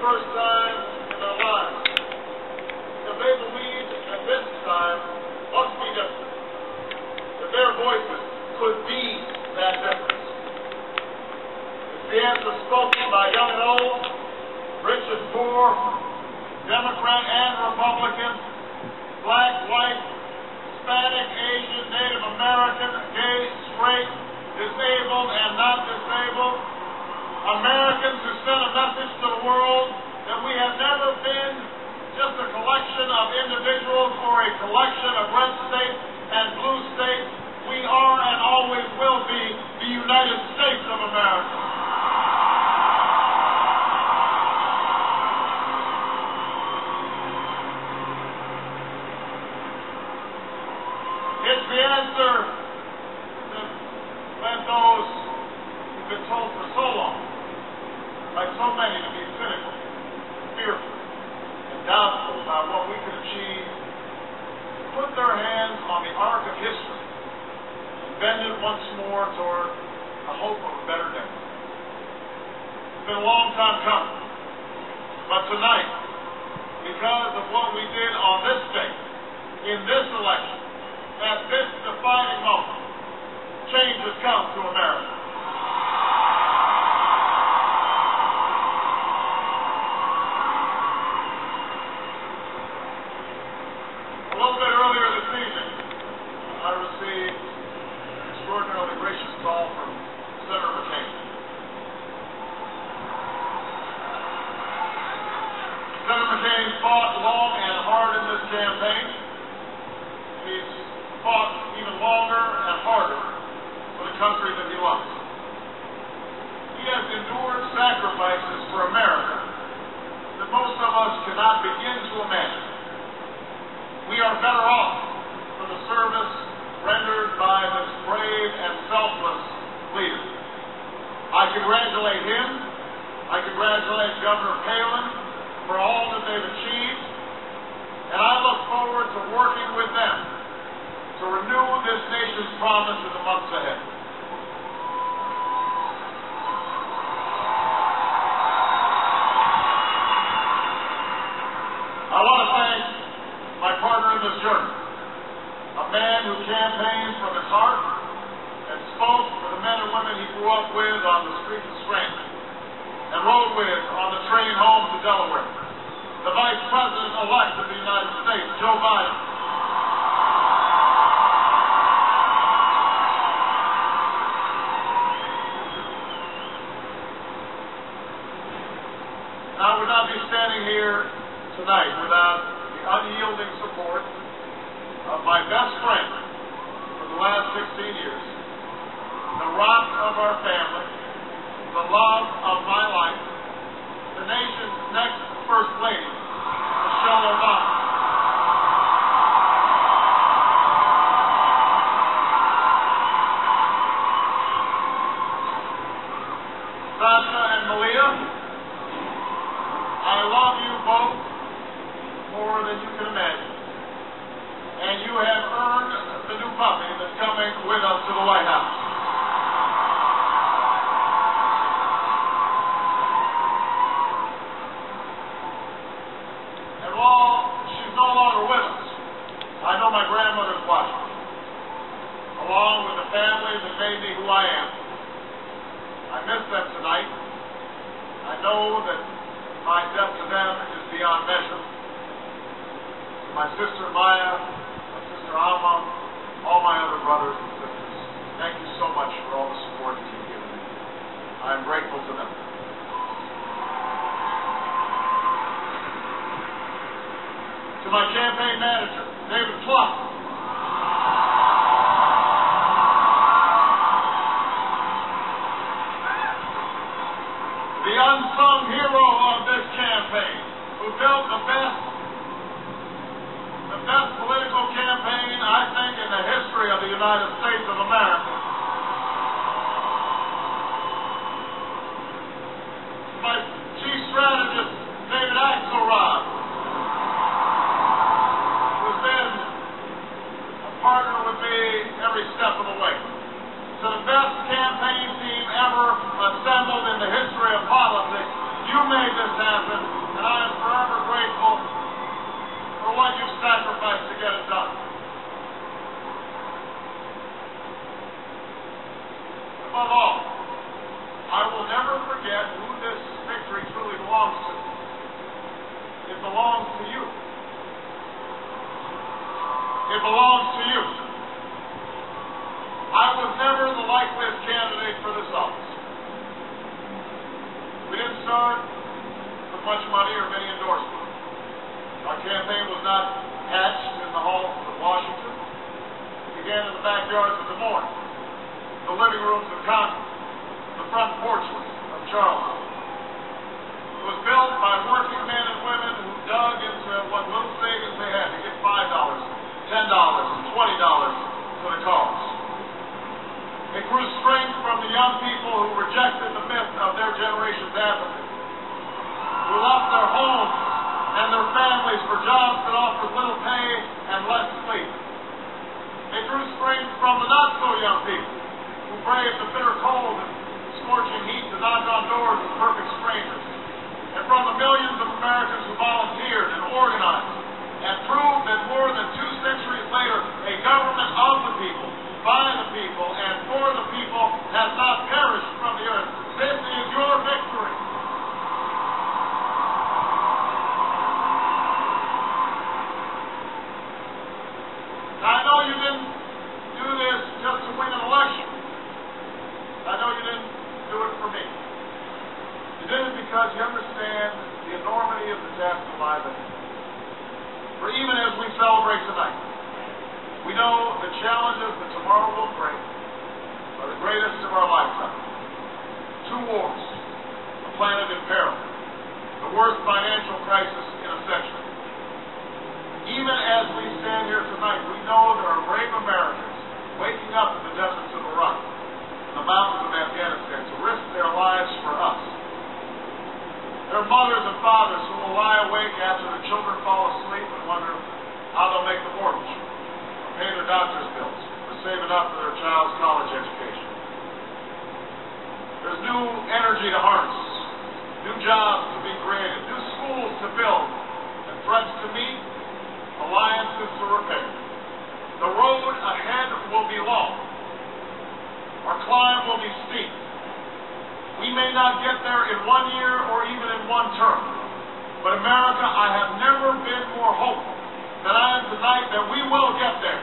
first time in their lives, because they believed that this time must be different, that their voices could be that difference. It's the answer spoken by young and old, rich and poor, Democrat and Republican, black, white, Hispanic, Asian, Native American, gay, straight, disabled and not disabled, Americans who sent a message to the world that we have never been just a collection of individuals or a collection of red states and blue states. We are and always will be the United States of America. It's the answer that led those who've been told for so long, by so many, to be cynical, fearful, and doubtful about what we can achieve, put their hands on the arc of history and bend it once more toward the hope of a better day. It's been a long time coming, but tonight, because of what we did on this day, in this election, at this defining moment, change has come to America. A little bit earlier this evening, I received an extraordinarily gracious call from Senator McCain. Senator McCain fought long and hard in this campaign. He's fought even longer and harder for the country that he loves. He has endured sacrifices for America that most of us cannot begin to imagine. We are better off for the service rendered by this brave and selfless leader. I congratulate him. I congratulate Governor Palin for all that they've achieved. And I look forward to working with them to renew this nation's promise in the months ahead. I want to thank my partner in this journey, a man who campaigned from his heart and spoke for the men and women he grew up with on the streets of Scranton and rode with on the train home to Delaware, the Vice President-elect of the United States, Joe Biden. I would not be standing here tonight without the unyielding support of my best friend for the last 16 years, the rock of our family, the love of my life, the nation's next First Lady, Michelle Obama. Sasha and Malia, I love you both more than you can imagine. And you have earned the new puppy that's coming with us to the White House. And while she's no longer with us, I know my grandmother's watching, along with the family that made me who I am. I miss them tonight. I know that my debt to them is beyond measure. My sister Maya, my sister Alma, all my other brothers and sisters, thank you so much for all the support that you've given me. I am grateful to them. To my campaign manager, David Plum. The unsung hero of this campaign, who built the best political campaign, I think, in the history of the United States of America. My chief strategist, David Axelrod, who's been belongs to you. I was never the likeliest candidate for this office. We didn't start with much money or many endorsements. Our campaign was not hatched in the halls of Washington. It began in the backyards of Des Moines, the living rooms of Congress, the front porches of Charleston. It was built by working men and women who dug into what little savings they had to get $5, $10, $20 for the cause. It grew strength from the young people who rejected the myth of their generation's apathy, who left their homes and their families for jobs that offered little pay and less sleep. It grew strength from the not-so-young people who braved the bitter cold and scorching heat to knock on doors with perfect strangers, and from the millions of Americans who volunteered and organized and proved that more than 2 centuries later, a government of the people, by the people, and for the people has not perished from the earth. This is your victory. I know you didn't do this just to win an election. I know you didn't do it for me. You did it because you understand the enormity of the task that lies ahead. For even as we celebrate tonight, we know the challenges that tomorrow will bring are the greatest of our lifetime. 2 wars, a planet in peril, the worst financial crisis in a century. Even as we stand here tonight, we know there are brave Americans waking up in the deserts of Iraq and the mountains of Afghanistan to risk their lives for us. There are mothers and fathers who will lie awake after their children fall asleep and wonder how they'll make the mortgage, pay their doctor's bills, or save enough for their child's college education. There's new energy to harness, new jobs to be created, new schools to build, and threats to meet, alliances to repair. The road ahead will be long. Our climb will be steep. We may not get there in 1 year or even in 1 term. But America, I have never been more hopeful than I am tonight that we will get there.